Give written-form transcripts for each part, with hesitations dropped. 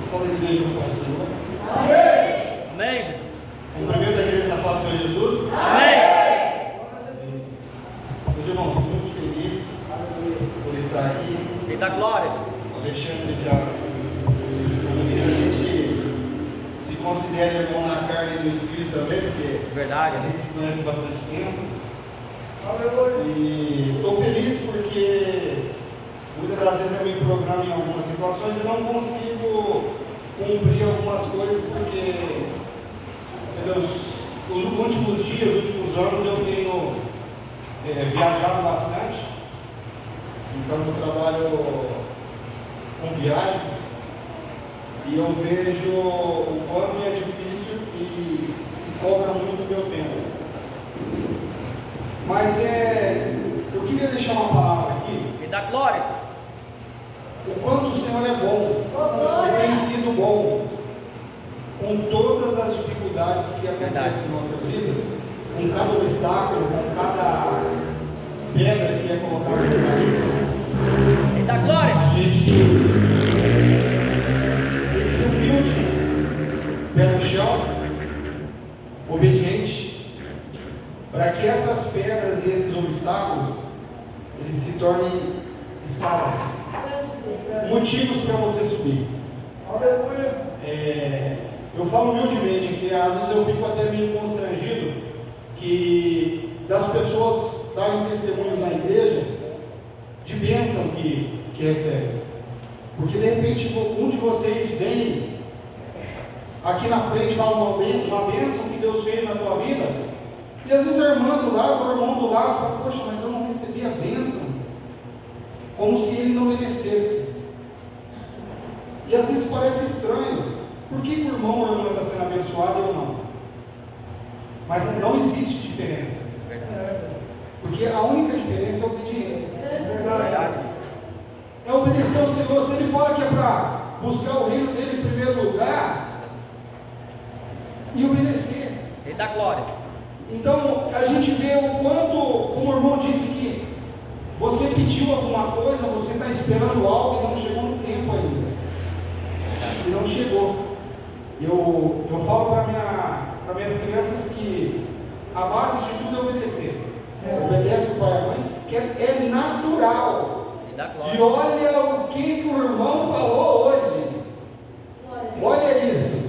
Escola de igreja do Senhor. Amém. Cumprimento a igreja da paz do Senhor Jesus. Amém. Meus irmãos, muito feliz por estar aqui. E da glória. Alexandre já, como diz, a gente se considera irmão na carne e no espírito também, porque Verdade, a né? gente se conhece há bastante tempo. E estou feliz porque muitas das vezes eu me programo em algumas situações e não consigo cumprir algumas coisas porque nos últimos dias, nos últimos anos eu tenho viajado bastante. Então eu trabalho com viagem e eu vejo o quanto é difícil e cobra muito do meu tempo. Mas eu queria deixar uma palavra aqui. E da glória. O quanto o Senhor é bom, e tem sido bom, com todas as dificuldades que acontecem em nossas vidas, com cada obstáculo, com cada pedra que é colocada no caminho. E da glória. A gente tem que ser humilde, pé no chão, obediente, para que essas pedras e esses obstáculos eles se tornem escadas, motivos para você subir. Eu falo humildemente que às vezes eu fico até meio constrangido que das pessoas darem testemunhos na igreja de bênção que recebem, porque de repente um de vocês vem aqui na frente fala uma bênção que Deus fez na tua vida. E às vezes a irmã do lado, o irmão do lado, fala, poxa, mas eu não recebi a bênção, como se ele não merecesse. E às vezes parece estranho, por que o irmão ou a irmã está sendo abençoado e eu não? Mas não existe diferença, porque a única diferença é a obediência. É obedecer ao Senhor. Se ele fala que é para buscar o reino dele em primeiro lugar, e obedecer. E da glória. Então, a gente vê o quanto, como o irmão disse que você pediu alguma coisa, você está esperando algo e não chegou no tempo ainda. E não chegou. Eu falo para minhas crianças que a base de tudo é obedecer. Obedece o pai e a mãe, que é natural. E da glória. E olha o que o irmão falou hoje. Olha isso.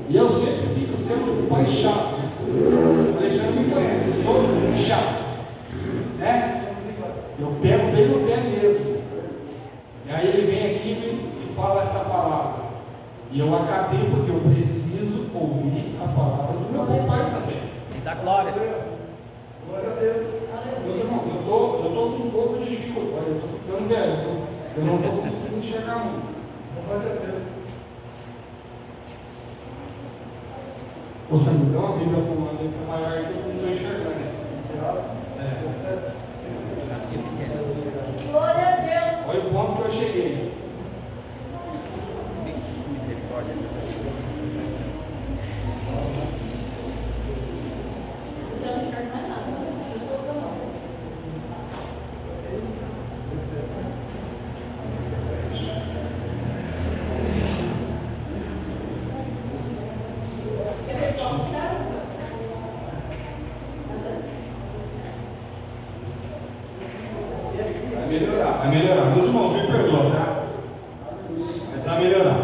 E eu sempre fico sendo um pai chato. O Alexandre me conhece, eu sou chato, né? Eu pego bem no pé mesmo. E aí ele vem aqui e fala essa palavra. E eu acatei porque eu preciso ouvir a palavra do meu pai também. E da glória. Glória a Deus. Meus irmãos, eu tô com um pouco de dificuldade, eu estou ficando velho, eu não estou conseguindo enxergar muito. Glória a Deus. Você me dá uma Bíblia com uma letra maior que eu não estou enxergando. Glória a Deus. Olha o ponto que eu cheguei. Misericórdia. Eu não enxergo mais nada. Vai melhorar. Meus irmãos, me perdoam, tá? Mas vai melhorar.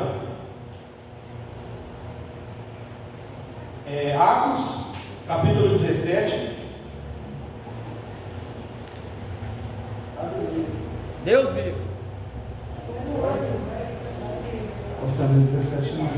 Atos, capítulo 17. Deus vive. Nossa, 17 não.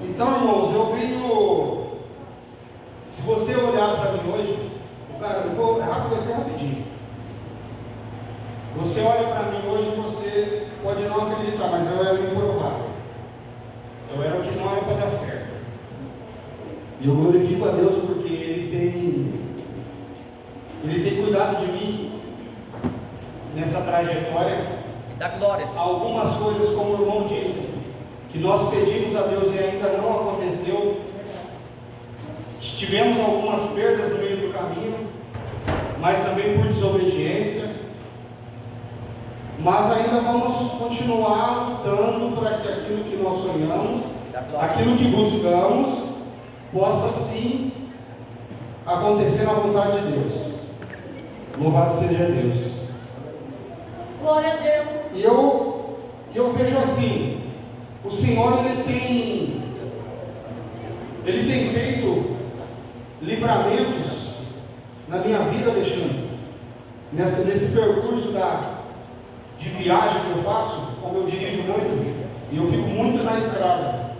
Então, irmãos, eu venho. Se você olhar para mim hoje, vai ser rapidinho. Você olha para mim hoje, você pode não acreditar, mas eu era o improvável. Eu era o que não era para dar certo. E eu glorifico a Deus porque Ele tem cuidado de mim nessa trajetória. Dá glória. Algumas coisas, como o irmão disse, que nós pedimos a Deus e ainda não aconteceu. Tivemos algumas perdas no meio do caminho, mas também por desobediência. Mas ainda vamos continuar lutando para que aquilo que nós sonhamos, aquilo que buscamos, possa sim acontecer na vontade de Deus. Louvado seja Deus. Glória a Deus. E eu vejo assim, o Senhor ele tem feito livramentos na minha vida, Alexandre, nesse percurso de viagem que eu faço, como eu dirijo muito, e eu fico muito na estrada,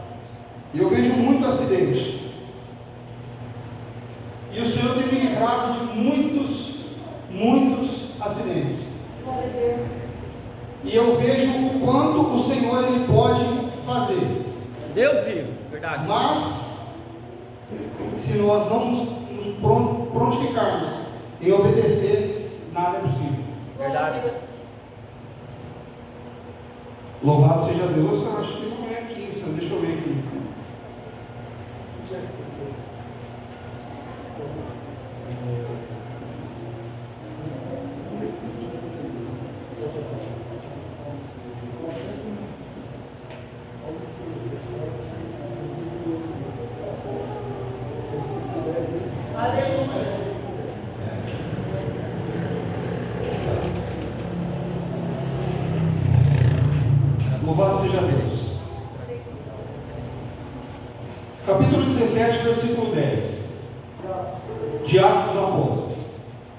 e eu vejo muito acidente, e o Senhor tem me livrado de muitos acidentes. Glória a Deus. E eu vejo o quanto o Senhor ele pode fazer. Deus vivo, verdade. Mas, se nós não nos prontificarmos em obedecer, nada é possível. Verdade. Louvado seja Deus. Eu acho que não é aqui, deixa eu ver aqui. Aleluia. Louvado seja Deus. Capítulo 17, versículo 10 de Atos dos Apóstolos.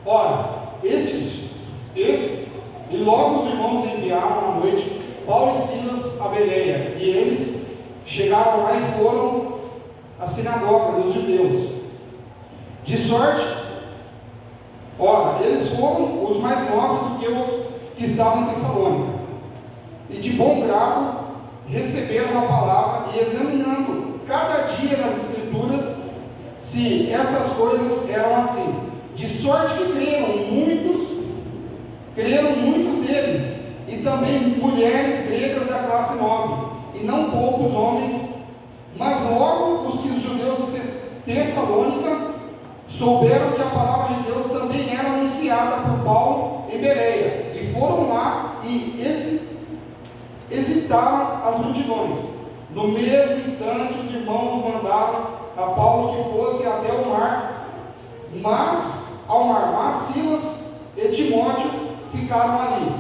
Ora, e logo os irmãos enviaram à noite Paulo e Silas a Bereia, e eles chegaram lá e foram à sinagoga dos judeus. De sorte, ora, eles foram os mais nobres do que os que estavam em Tessalônica, e de bom grado receberam a palavra, e examinando cada dia nas Escrituras se essas coisas eram assim. De sorte que creram muitos deles, e também mulheres gregas da classe nobre, e não poucos homens. Mas logo os que os judeus de Tessalônica souberam que a palavra de Deus também era anunciada por Paulo em Bereia, e foram lá e hesitaram as multidões. No mesmo instante, os irmãos mandaram a Paulo que fosse até o mar, mas Silas e Timóteo ficaram ali.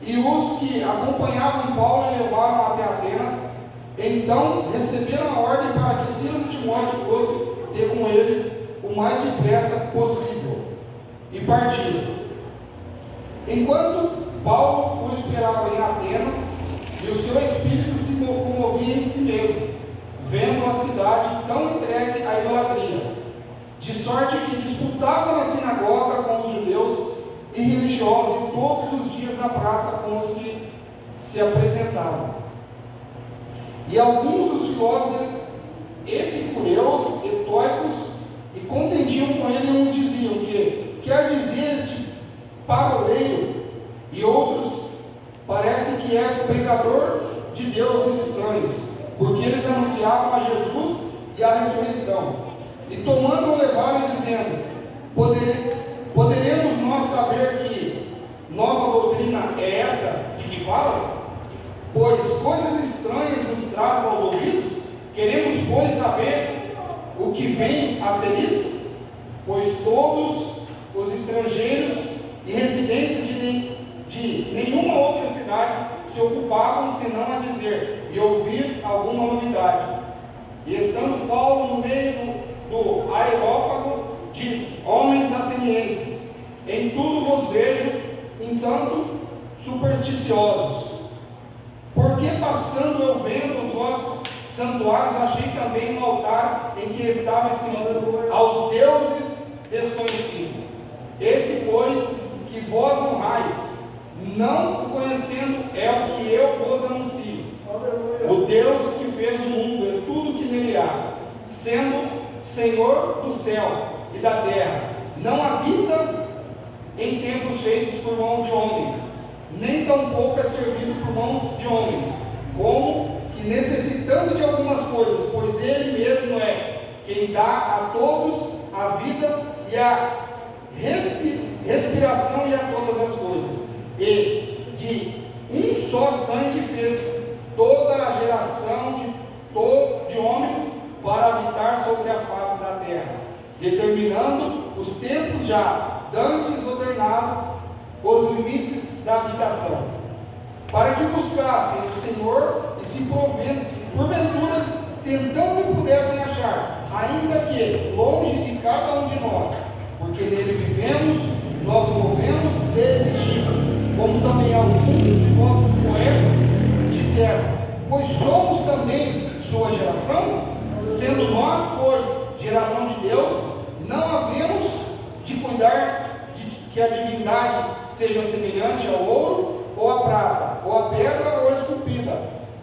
E os que acompanhavam Paulo levaram até Atenas. Então receberam a ordem para que Silas e Timóteo fossem ter com ele o mais depressa possível, e partiram. Enquanto Paulo o esperava em Atenas, e o seu espírito se comovia em si mesmo, vendo a cidade tão entregue à idolatria, de sorte que disputava na sinagoga com os judeus e religiosos, e todos os dias na praça com os que se apresentavam. E alguns dos filósofos epicureus, estoicos, e contendiam com ele, uns diziam que quer dizer este paroleiro, e outros parece que é pregador de deuses estranhos, porque eles anunciavam a Jesus e a ressurreição. E tomando-o levaram e dizendo: poderemos nós saber que nova doutrina é essa de que falas? Pois coisas estranhas nos traz aos ouvidos. Queremos, pois, saber o que vem a ser isto? Pois todos os estrangeiros e residentes de nenhuma outra cidade se ocupavam senão a dizer e ouvir alguma novidade. E estando Paulo no meio do Areópago, diz: homens atenienses, em tudo vos vejo um tanto supersticiosos. Porque passando eu vendo os vossos santuários, achei também um altar em que estava escrito: aos deuses desconhecidos. Esse, pois, que vós honrais, não o conhecendo, é o que eu vos anuncio. O Deus que fez o mundo e tudo que nele há, sendo Senhor do céu e da terra, não habita em templos feitos por mão de homens, ainda um pouco é servido por mãos de homens, como que necessitando de algumas coisas, pois Ele mesmo é quem dá a todos a vida e a respiração e a todas as coisas. E de um só sangue fez toda a geração de homens para habitar sobre a face da terra, determinando os tempos já dantes ordenados, os limites da habitação, para que buscassem o Senhor e se porventura tentando pudessem achar, ainda que longe de cada um de nós, porque nele vivemos, nós movemos e existimos, como também alguns de vossos poetas disseram, pois somos também sua geração, sendo nós, pois, geração de Deus, não havemos de cuidar de que a divindade seja semelhante ao ouro, ou à prata, ou à pedra, ou esculpida,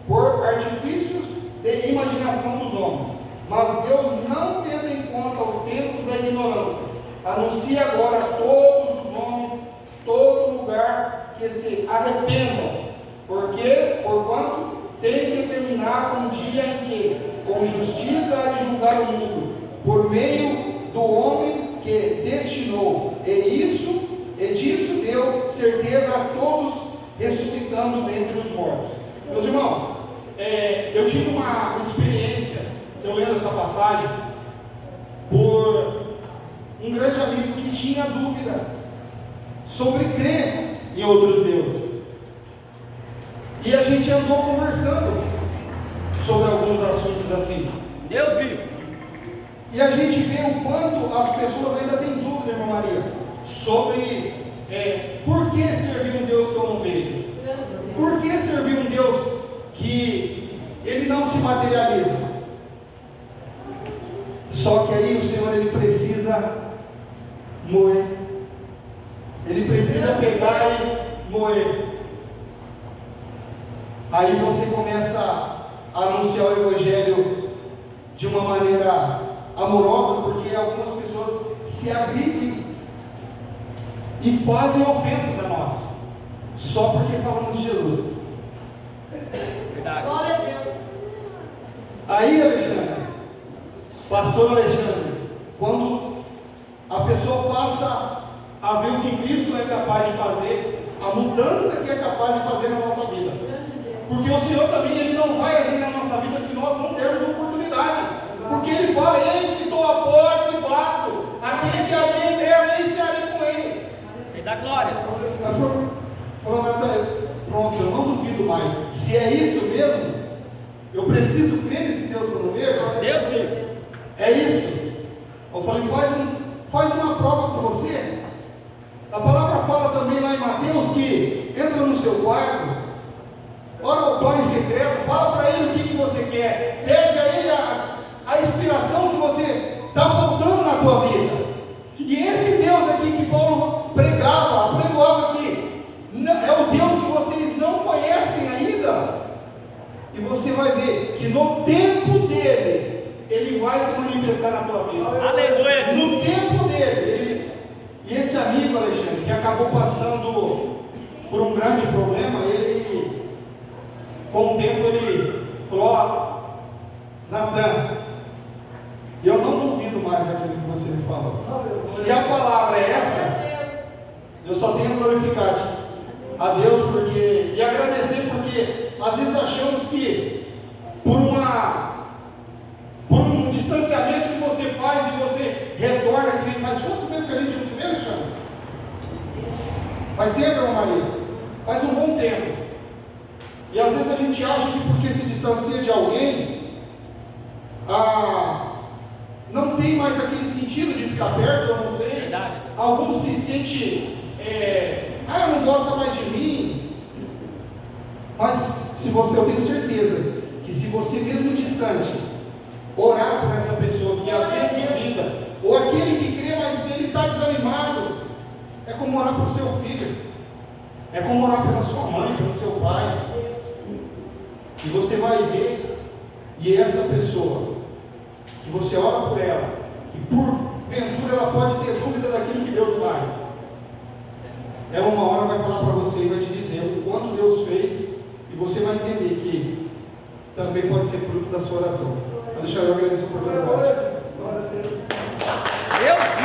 por artifícios de imaginação dos homens. Mas Deus, não tendo em conta os tempos da ignorância, anuncia agora a todos os homens, todo lugar, que se arrependam, porquanto tem determinado um dia em que, com justiça, há de julgar o mundo, por meio do homem que destinou, e disso deu certeza a todos, ressuscitando dentre os mortos. Meus irmãos, eu tive uma experiência, eu lendo essa passagem, por um grande amigo que tinha dúvida sobre crer em outros deuses. E a gente andou conversando sobre alguns assuntos assim. Deus vivo. E a gente vê o quanto as pessoas ainda têm dúvida, irmã Maria, sobre por que servir um Deus que eu não vejo? Por que servir um Deus que ele não se materializa? Só que aí o Senhor ele precisa moer. Ele precisa pegar e moer. Aí você começa a anunciar o Evangelho de uma maneira amorosa, porque algumas pessoas se agridem e fazem ofensas a nós, só porque falamos de Jesus. Verdade. Glória a Deus. Aí, Alexandre, pastor Alexandre, quando a pessoa passa a ver o que Cristo é capaz de fazer, a mudança que é capaz de fazer na nossa vida, porque o Senhor também ele não vai agir na nossa vida se nós não termos oportunidade, porque Ele fala, eis que estou à porta e bato, aquele que abrir entrega, eis que harei com ele. Ele dá glória. Pronto, eu não duvido mais. Se é isso mesmo, eu preciso crer nesse Deus que eu não vejo. Deus vivo. É isso. Eu falei, faz uma prova com você. A palavra fala também lá em Mateus que entra no seu quarto, ora ao Pai em secreto, fala para Ele o que você quer, pede a Ele a inspiração que você está faltando na tua vida. E esse Deus aqui que Paulo apregoava aqui, é o Deus que vocês não conhecem ainda. E você vai ver que no tempo dele, Ele vai se manifestar na tua vida. Aleluia. No tempo dele. E esse amigo, Alexandre, que acabou passando por um grande problema, ele, com o tempo, ele falou, Natan, eu não duvido mais daquilo que você me falou. Se a palavra é essa, eu só tenho a glorificar a Deus e agradecer, porque às vezes achamos que por um distanciamento que você faz e você retorna que ele faz. Quantas vezes que a gente não se vê, Alexandre? Faz tempo, irmã Maria? Faz um bom tempo. E às vezes a gente acha que porque se distancia de alguém, não tem mais aquele sentido de ficar perto, eu não sei. Verdade. Alguns se sentem, não gosta mais de mim. Mas eu tenho certeza que se você mesmo distante orar por essa pessoa que às vezes duvida, ou aquele que crê, mas ele está desanimado, é como orar pelo seu filho, é como orar pela sua mãe, pelo seu pai. E você vai ver, e essa pessoa que você ora por ela, que porventura ela pode ter dúvida daquilo que Deus faz, ela uma hora vai falar para você e vai te dizer o quanto você vai entender que também pode ser fruto da sua oração. Vou deixar eu agradecer a oportunidade. Eu?